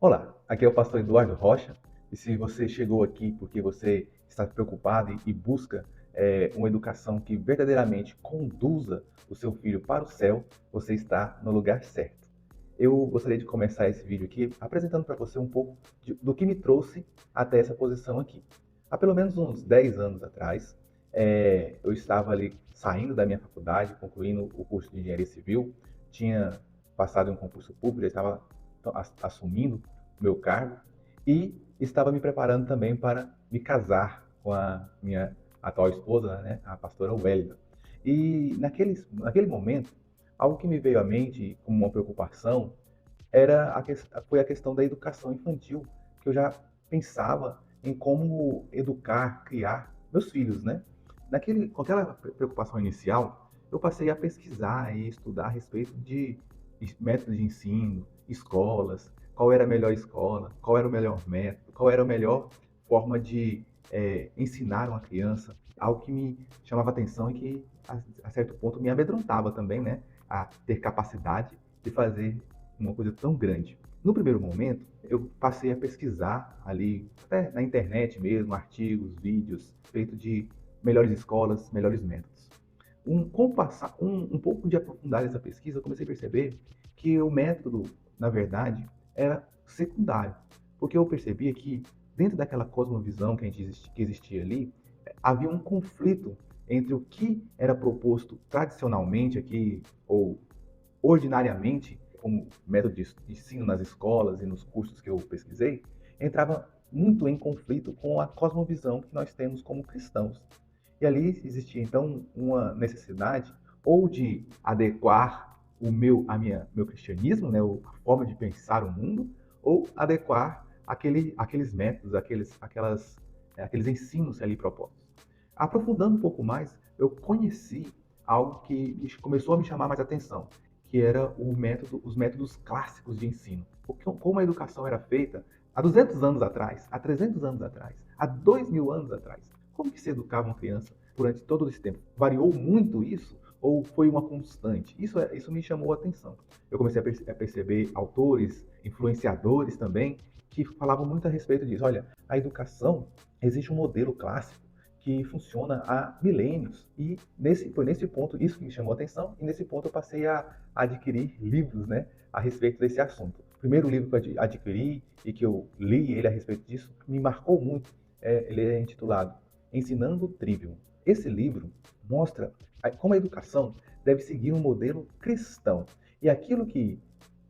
Olá, aqui é o pastor Eduardo Rocha, e se você chegou aqui porque você está preocupado e busca uma educação que verdadeiramente conduza o seu filho para o céu, você está no lugar certo. Eu gostaria de começar esse vídeo aqui apresentando para você um pouco do que me trouxe até essa posição aqui. Há pelo menos uns 10 anos atrás, eu estava ali saindo da minha faculdade, concluindo o curso de Engenharia Civil, tinha passado em um concurso público, já estava assumindo o meu cargo e estava me preparando também para me casar com a minha atual esposa, né, a pastora Wélida. E naquele momento, algo que me veio à mente como uma preocupação foi a questão da educação infantil, que eu já pensava em como educar, criar meus filhos, né? Com aquela preocupação inicial, eu passei a pesquisar e estudar a respeito de métodos de ensino, escolas, qual era a melhor escola, qual era o melhor método, qual era a melhor forma de ensinar uma criança, algo que me chamava atenção e que, a certo ponto, me amedrontava também, né? A ter capacidade de fazer uma coisa tão grande. No primeiro momento, eu passei a pesquisar ali, até na internet mesmo, artigos, vídeos, feito de melhores escolas, melhores métodos. Com um pouco de aprofundar essa pesquisa, eu comecei a perceber que o método, na verdade, era secundário, porque eu percebia que dentro daquela cosmovisão que existia ali, havia um conflito entre o que era proposto tradicionalmente aqui, ou ordinariamente, como método de ensino nas escolas e nos cursos que eu pesquisei, entrava muito em conflito com a cosmovisão que nós temos como cristãos. E ali existia então uma necessidade ou de adequar meu cristianismo, né, a forma de pensar o mundo, ou adequar aqueles métodos, aqueles ensinos ali propostos. Aprofundando um pouco mais, eu conheci algo que começou a me chamar mais atenção, que era os métodos clássicos de ensino. Como a educação era feita há 200 anos atrás, há 300 anos atrás, há 2000 anos atrás. Como que se educava uma criança durante todo esse tempo? Variou muito isso ou foi uma constante? Isso me chamou a atenção. Eu comecei a perceber autores, influenciadores também, que falavam muito a respeito disso. Olha, a educação, existe um modelo clássico que funciona há milênios. E foi nesse ponto, isso que me chamou a atenção, e nesse ponto eu passei a adquirir livros, né, a respeito desse assunto. O primeiro livro que eu adquiri e que eu li ele a respeito disso, me marcou muito. Ele é intitulado Ensinando o Trivium. Esse livro mostra como a educação deve seguir um modelo cristão. E aquilo que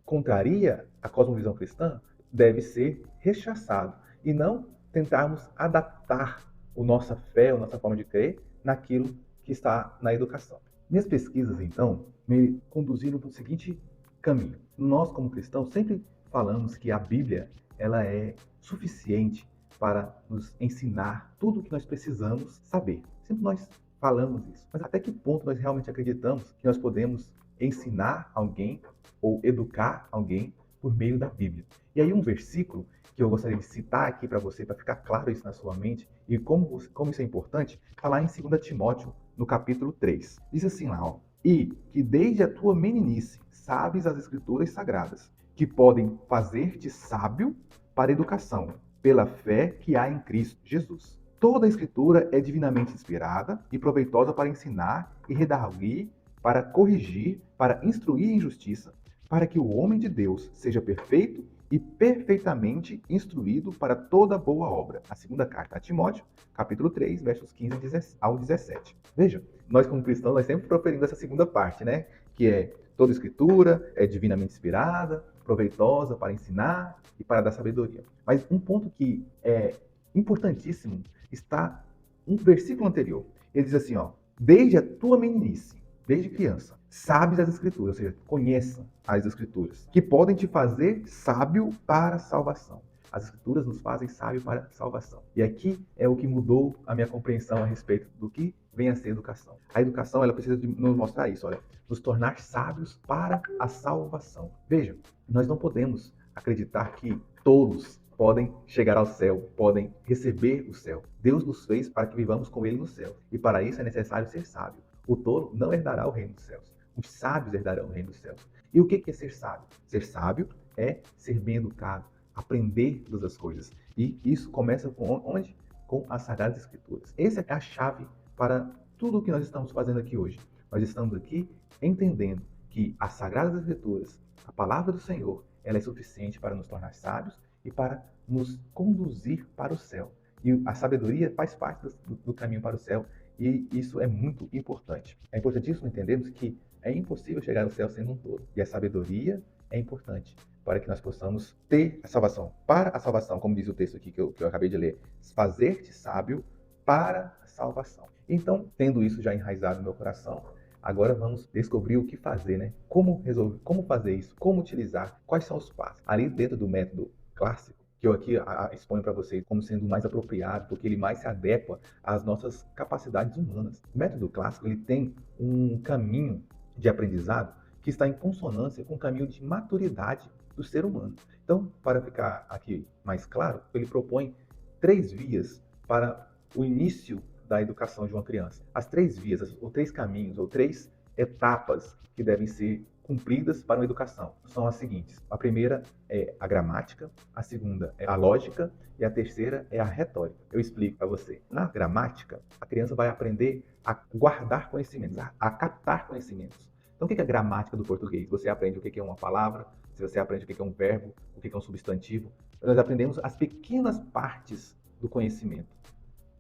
contraria a cosmovisão cristã deve ser rechaçado e não tentarmos adaptar a nossa fé, a nossa forma de crer naquilo que está na educação. Minhas pesquisas, então, me conduziram para o seguinte caminho. Nós, como cristãos, sempre falamos que a Bíblia ela é suficiente para nos ensinar tudo o que nós precisamos saber. Sempre nós falamos isso. Mas até que ponto nós realmente acreditamos que nós podemos ensinar alguém ou educar alguém por meio da Bíblia? E aí um versículo que eu gostaria de citar aqui para você, para ficar claro isso na sua mente, e como isso é importante, está lá em 2 Timóteo, no capítulo 3. Diz assim lá, ó, e que desde a tua meninice sabes as escrituras sagradas, que podem fazer-te sábio para a educação, pela fé que há em Cristo Jesus. Toda a escritura é divinamente inspirada e proveitosa para ensinar e redarguir, para corrigir, para instruir em justiça, para que o homem de Deus seja perfeito e perfeitamente instruído para toda boa obra. A segunda carta a Timóteo, capítulo 3, versos 15 ao 17. Veja, nós como cristãos, nós sempre proferimos essa segunda parte, né? Que é toda escritura é divinamente inspirada, proveitosa para ensinar e para dar sabedoria. Mas um ponto que é importantíssimo está um versículo anterior. Ele diz assim, ó, desde a tua meninice, desde criança, sabes as escrituras, ou seja, conheça as escrituras, que podem te fazer sábio para a salvação. As escrituras nos fazem sábio para a salvação. E aqui é o que mudou a minha compreensão a respeito do que vem a ser educação. A educação, ela precisa de nos mostrar isso, olha, nos tornar sábios para a salvação. Veja, nós não podemos acreditar que todos podem chegar ao céu, podem receber o céu. Deus nos fez para que vivamos com Ele no céu. E para isso é necessário ser sábio. O tolo não herdará o reino dos céus. Os sábios herdarão o reino dos céus. E o que é ser sábio? Ser sábio é ser bem educado, aprender todas as coisas. E isso começa com onde? Com as Sagradas Escrituras. Essa é a chave para tudo o que nós estamos fazendo aqui hoje. Nós estamos aqui entendendo que as Sagradas Escrituras, a palavra do Senhor, ela é suficiente para nos tornar sábios e para nos conduzir para o céu. E a sabedoria faz parte do caminho para o céu, e isso é muito importante. É importantíssimo entendermos que é impossível chegar ao céu sendo um todo. E a sabedoria é importante para que nós possamos ter a salvação. Para a salvação, como diz o texto aqui que eu acabei de ler, fazer-te sábio para a salvação. Então, tendo isso já enraizado no meu coração, agora vamos descobrir o que fazer, né? Como resolver, como fazer isso, como utilizar, quais são os passos. Ali dentro do método clássico, que eu aqui exponho para vocês como sendo mais apropriado, porque ele mais se adequa às nossas capacidades humanas. O método clássico, ele tem um caminho de aprendizado que está em consonância com o caminho de maturidade do ser humano. Então, para ficar aqui mais claro, ele propõe 3 vias para o início da educação de uma criança. As 3 vias, ou 3 caminhos, ou 3 etapas que devem ser cumpridas para uma educação são as seguintes. A primeira é a gramática, a segunda é a lógica e a terceira é a retórica. Eu explico para você. Na gramática, a criança vai aprender a guardar conhecimentos, a captar conhecimentos. Então, o que é a gramática do português? Você aprende o que é uma palavra, você aprende o que é um verbo, o que é um substantivo. Nós aprendemos as pequenas partes do conhecimento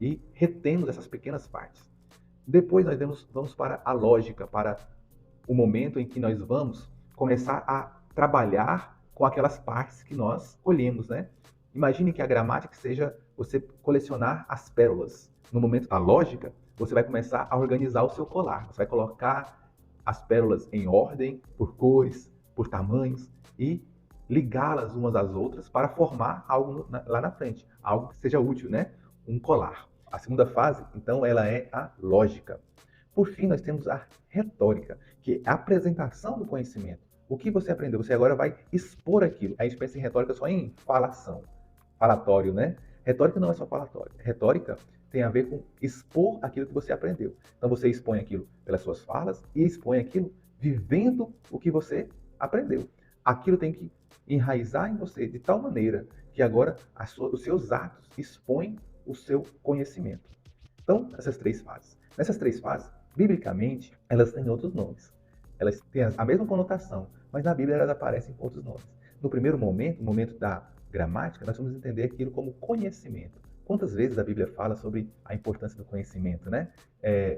e retemos essas pequenas partes. Depois nós vamos para a lógica, para o momento em que nós vamos começar a trabalhar com aquelas partes que nós colhemos, né? Imagine que a gramática seja você colecionar as pérolas. No momento da lógica, você vai começar a organizar o seu colar. Você vai colocar as pérolas em ordem, por cores, por tamanhos e ligá-las umas às outras para formar algo lá na frente, algo que seja útil, né? Um colar. A segunda fase, então, ela é a lógica. Por fim, nós temos a retórica, que é a apresentação do conhecimento. O que você aprendeu? Você agora vai expor aquilo. A gente pensa em retórica só em falação, falatório, né? Retórica não é só falatório. Retórica tem a ver com expor aquilo que você aprendeu. Então você expõe aquilo pelas suas falas e expõe aquilo vivendo o que você aprendeu. Aquilo tem que enraizar em você de tal maneira que agora os seus atos expõem o seu conhecimento. Então, essas 3 fases. Nessas 3 fases, biblicamente, elas têm outros nomes. Elas têm a mesma conotação, mas na Bíblia elas aparecem com outros nomes. No primeiro momento, no momento da gramática, nós vamos entender aquilo como conhecimento. Quantas vezes a Bíblia fala sobre a importância do conhecimento, né?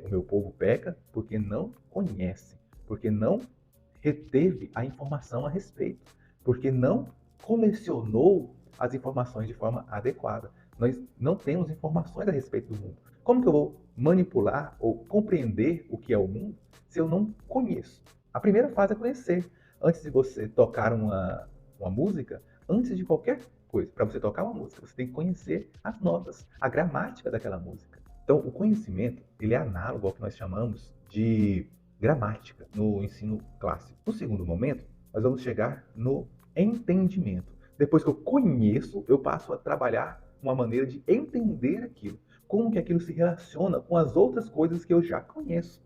O meu povo peca porque não conhece, porque não reteve a informação a respeito, porque não colecionou as informações de forma adequada. Nós não temos informações a respeito do mundo. Como que eu vou manipular ou compreender o que é o mundo se eu não conheço? A primeira fase é conhecer. Antes de você tocar uma música, antes de qualquer coisa, para você tocar uma música, você tem que conhecer as notas, a gramática daquela música. Então, o conhecimento, ele é análogo ao que nós chamamos de gramática no ensino clássico. No segundo momento, nós vamos chegar no entendimento. Depois que eu conheço, eu passo a trabalhar uma maneira de entender aquilo. Como que aquilo se relaciona com as outras coisas que eu já conheço.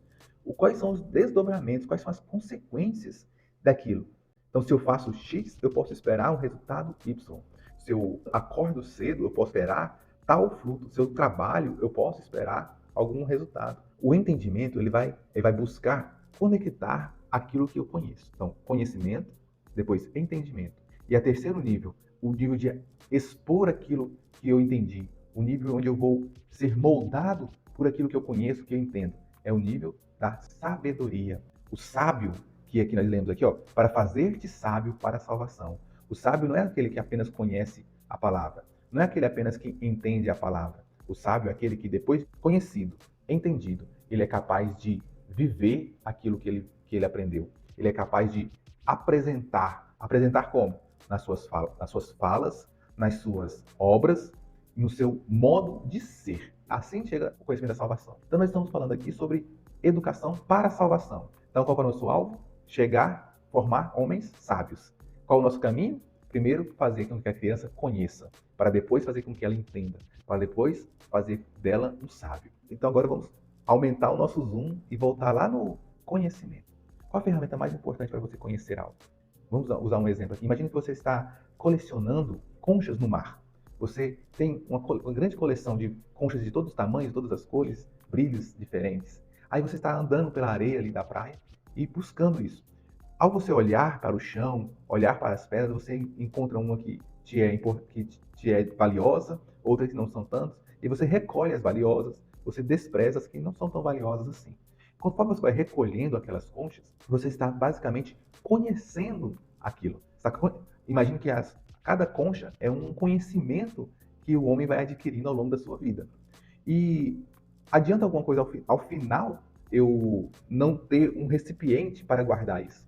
Quais são os desdobramentos, quais são as consequências daquilo. Então, se eu faço X, eu posso esperar um resultado Y. Se eu acordo cedo, eu posso esperar tal fruto. Se eu trabalho, eu posso esperar algum resultado. O entendimento, ele vai buscar conectar aquilo que eu conheço. Então, conhecimento, depois entendimento. E a terceiro nível, o nível de expor aquilo que eu entendi. O nível onde eu vou ser moldado por aquilo que eu conheço, que eu entendo. É o nível da sabedoria. O sábio, que aqui nós lemos aqui, ó, para fazer-te sábio para a salvação. O sábio não é aquele que apenas conhece a palavra. Não é aquele apenas que entende a palavra. O sábio é aquele que, depois conhecido, entendido, ele é capaz de viver aquilo que ele aprendeu. Ele é capaz de apresentar. Apresentar como? Nas suas falas, nas suas obras, no seu modo de ser. Assim chega o conhecimento da salvação. Então nós estamos falando aqui sobre educação para a salvação. Então qual é o nosso alvo? Chegar, formar homens sábios. Qual é o nosso caminho? Primeiro, fazer com que a criança conheça, para depois fazer com que ela entenda, para depois fazer dela um sábio. Então agora vamos aumentar o nosso zoom e voltar lá no conhecimento. Qual a ferramenta mais importante para você conhecer algo? Vamos usar um exemplo aqui. Imagine que você está colecionando conchas no mar. Você tem uma grande coleção de conchas de todos os tamanhos, todas as cores, brilhos diferentes. Aí você está andando pela areia ali da praia e buscando isso. Ao você olhar para o chão, olhar para as pedras, você encontra uma que te é valiosa, outras que não são tantas, e você recolhe as valiosas, você despreza as que não são tão valiosas assim. Conforme você vai recolhendo aquelas conchas, você está basicamente conhecendo aquilo. Imagine que cada concha é um conhecimento que o homem vai adquirindo ao longo da sua vida. E adianta alguma coisa ao final eu não ter um recipiente para guardar isso?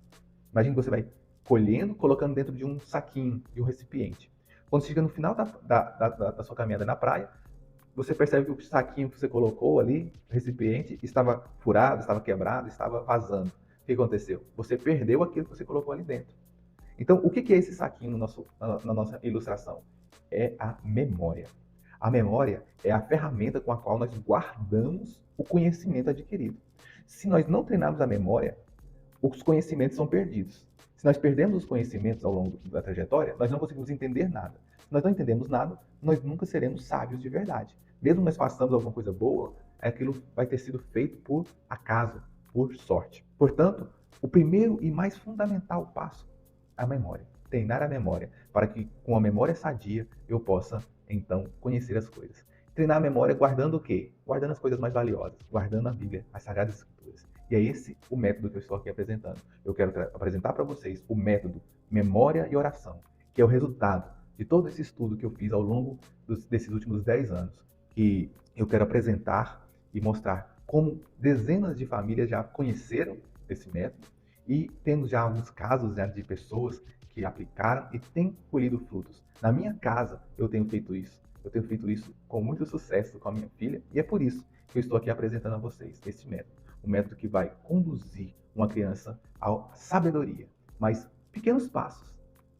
Imagine que você vai colhendo, colocando dentro de um saquinho, de um recipiente. Quando chega no final da sua caminhada na praia, você percebe que o saquinho que você colocou ali, o recipiente, estava furado, estava quebrado, estava vazando. O que aconteceu? Você perdeu aquilo que você colocou ali dentro. Então, o que é esse saquinho na nossa ilustração? É a memória. A memória é a ferramenta com a qual nós guardamos o conhecimento adquirido. Se nós não treinarmos a memória, os conhecimentos são perdidos. Se nós perdemos os conhecimentos ao longo da trajetória, nós não conseguimos entender nada. Se nós não entendemos nada, nós nunca seremos sábios de verdade. Mesmo nós façamos alguma coisa boa, aquilo vai ter sido feito por acaso, por sorte. Portanto, o primeiro e mais fundamental passo é a memória. Treinar a memória, para que com a memória sadia eu possa, então, conhecer as coisas. Treinar a memória guardando o quê? Guardando as coisas mais valiosas, guardando a Bíblia, as Sagradas Escrituras. E é esse o método que eu estou aqui apresentando. Eu quero apresentar para vocês o método memória e oração, que é o resultado de todo esse estudo que eu fiz ao longo desses últimos 10 anos, que eu quero apresentar e mostrar como dezenas de famílias já conheceram esse método e temos já alguns casos de pessoas que aplicaram e têm colhido frutos. Na minha casa, eu tenho feito isso. Eu tenho feito isso com muito sucesso com a minha filha e é por isso que eu estou aqui apresentando a vocês esse método. Um método que vai conduzir uma criança à sabedoria, mas pequenos passos.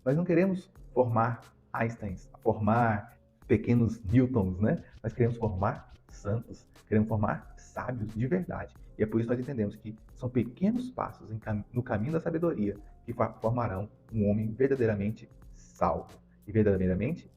Nós não queremos formar Einsteins, formar pequenos Newtons, né? Nós queremos formar santos, queremos formar sábios de verdade. E é por isso que nós entendemos que são pequenos passos no caminho da sabedoria que formarão um homem verdadeiramente salvo e verdadeiramente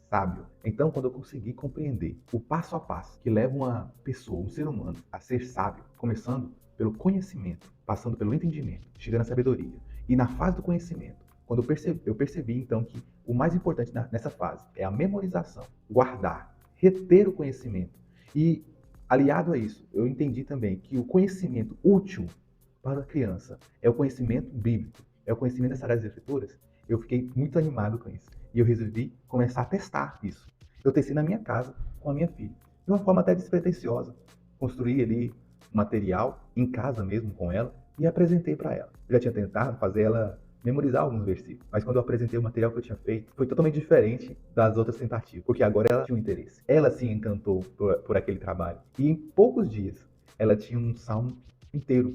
sábio. Então, quando eu conseguir compreender o passo a passo que leva uma pessoa, um ser humano, a ser sábio, começando pelo conhecimento, passando pelo entendimento, chegando à sabedoria, e na fase do conhecimento, quando eu percebi então que o mais importante nessa fase é a memorização, guardar, reter o conhecimento. E aliado a isso, eu entendi também que o conhecimento útil para a criança é o conhecimento bíblico, é o conhecimento das Sagradas Escrituras. Eu fiquei muito animado com isso. E eu resolvi começar a testar isso. Eu testei na minha casa com a minha filha. De uma forma até despretensiosa. Construí ali material em casa mesmo com ela e apresentei para ela. Eu já tinha tentado fazer ela memorizar alguns versículos, mas quando eu apresentei o material que eu tinha feito, foi totalmente diferente das outras tentativas, porque agora ela tinha um interesse. Ela se encantou por aquele trabalho. E em poucos dias, ela tinha um salmo inteiro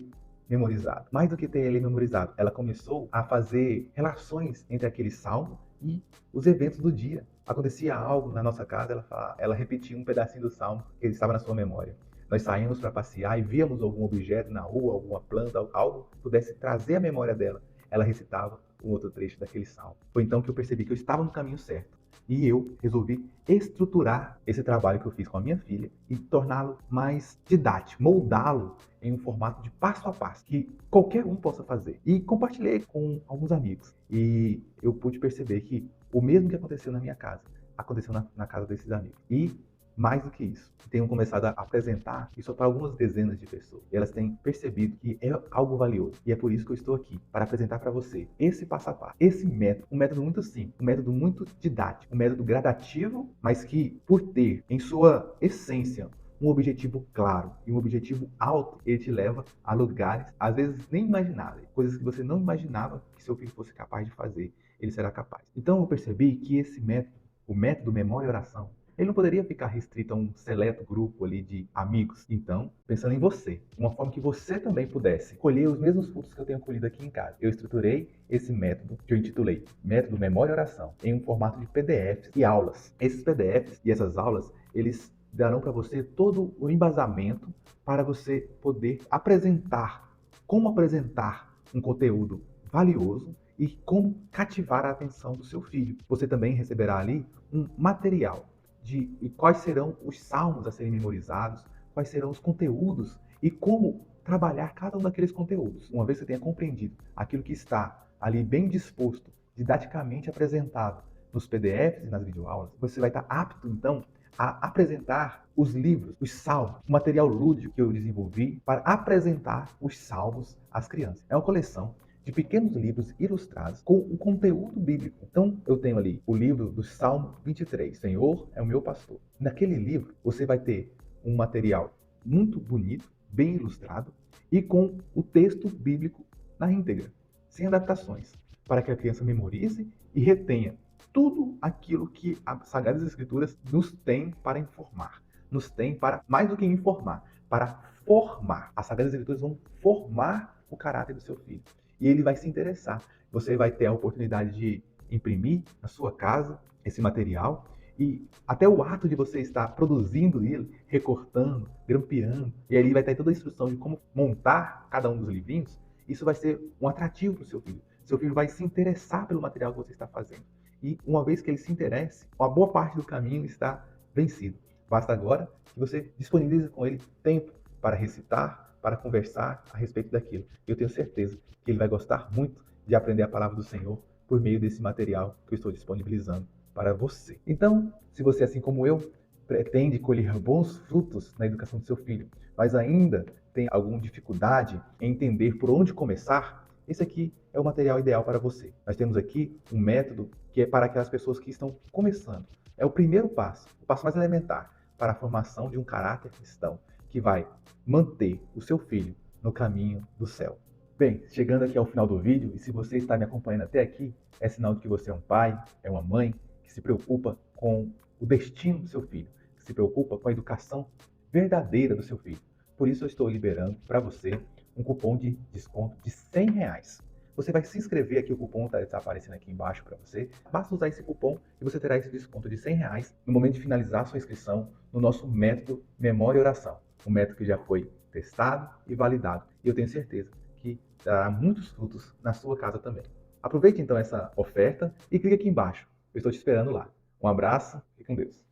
memorizado. Mais do que ter ele memorizado, ela começou a fazer relações entre aquele salmo e os eventos do dia. Acontecia algo na nossa casa, ela repetia um pedacinho do salmo que estava na sua memória. Nós saímos para passear e víamos algum objeto na rua, alguma planta, algo que pudesse trazer a memória dela. Ela recitava um outro trecho daquele salmo. Foi então que eu percebi que eu estava no caminho certo. E eu resolvi estruturar esse trabalho que eu fiz com a minha filha e torná-lo mais didático, moldá-lo em um formato de passo a passo, que qualquer um possa fazer. E compartilhei com alguns amigos. E eu pude perceber que o mesmo que aconteceu na minha casa, aconteceu na casa desses amigos. E mais do que isso, tenho começado a apresentar isso para algumas dezenas de pessoas. E elas têm percebido que é algo valioso. E é por isso que eu estou aqui, para apresentar para você esse passo a passo, esse método, um método muito simples, um método muito didático, um método gradativo, mas que, por ter em sua essência um objetivo claro e um objetivo alto, ele te leva a lugares, às vezes nem imagináveis, coisas que você não imaginava que seu filho fosse capaz de fazer, ele será capaz. Então eu percebi que esse método, o método memória e oração, ele não poderia ficar restrito a um seleto grupo ali de amigos. Então, pensando em você, uma forma que você também pudesse colher os mesmos frutos que eu tenho colhido aqui em casa, eu estruturei esse método que eu intitulei Método Memória e Oração em um formato de PDFs e aulas. Esses PDFs e essas aulas, eles darão para você todo o embasamento para você poder apresentar, como apresentar um conteúdo valioso e como cativar a atenção do seu filho. Você também receberá ali um material de quais serão os salmos a serem memorizados, quais serão os conteúdos e como trabalhar cada um daqueles conteúdos. Uma vez que você tenha compreendido aquilo que está ali bem disposto, didaticamente apresentado nos PDFs e nas videoaulas, você vai estar apto, então, a apresentar os livros, os salmos, o material lúdico que eu desenvolvi para apresentar os salmos às crianças. É uma coleção de pequenos livros ilustrados com o conteúdo bíblico. Então, eu tenho ali o livro do Salmo 23, Senhor é o meu pastor. Naquele livro, você vai ter um material muito bonito, bem ilustrado e com o texto bíblico na íntegra, sem adaptações, para que a criança memorize e retenha tudo aquilo que as Sagradas Escrituras nos tem para informar, nos tem para, mais do que informar, para formar. As Sagradas Escrituras vão formar o caráter do seu filho. E ele vai se interessar. Você vai ter a oportunidade de imprimir na sua casa esse material e até o ato de você estar produzindo ele, recortando, grampeando, e ali vai ter toda a instrução de como montar cada um dos livrinhos, isso vai ser um atrativo para o seu filho. Seu filho vai se interessar pelo material que você está fazendo. E uma vez que ele se interesse, uma boa parte do caminho está vencido. Basta agora que você disponibilize com ele tempo para recitar, para conversar a respeito daquilo. Eu tenho certeza que ele vai gostar muito de aprender a palavra do Senhor por meio desse material que eu estou disponibilizando para você. Então, se você, assim como eu, pretende colher bons frutos na educação do seu filho, mas ainda tem alguma dificuldade em entender por onde começar, esse aqui é o material ideal para você. Nós temos aqui um método que é para aquelas pessoas que estão começando. É o primeiro passo, o passo mais elementar para a formação de um caráter cristão, que vai manter o seu filho no caminho do céu. Bem, chegando aqui ao final do vídeo, e se você está me acompanhando até aqui, é sinal de que você é um pai, é uma mãe, que se preocupa com o destino do seu filho, que se preocupa com a educação verdadeira do seu filho. Por isso eu estou liberando para você um cupom de desconto de R$ 100. Você vai se inscrever aqui, o cupom está aparecendo aqui embaixo para você. Basta usar esse cupom e você terá esse desconto de R$ 100 no momento de finalizar a sua inscrição no nosso método Memória e Oração. Um método que já foi testado e validado. E eu tenho certeza que dará muitos frutos na sua casa também. Aproveite então essa oferta e clique aqui embaixo. Eu estou te esperando lá. Um abraço e com Deus.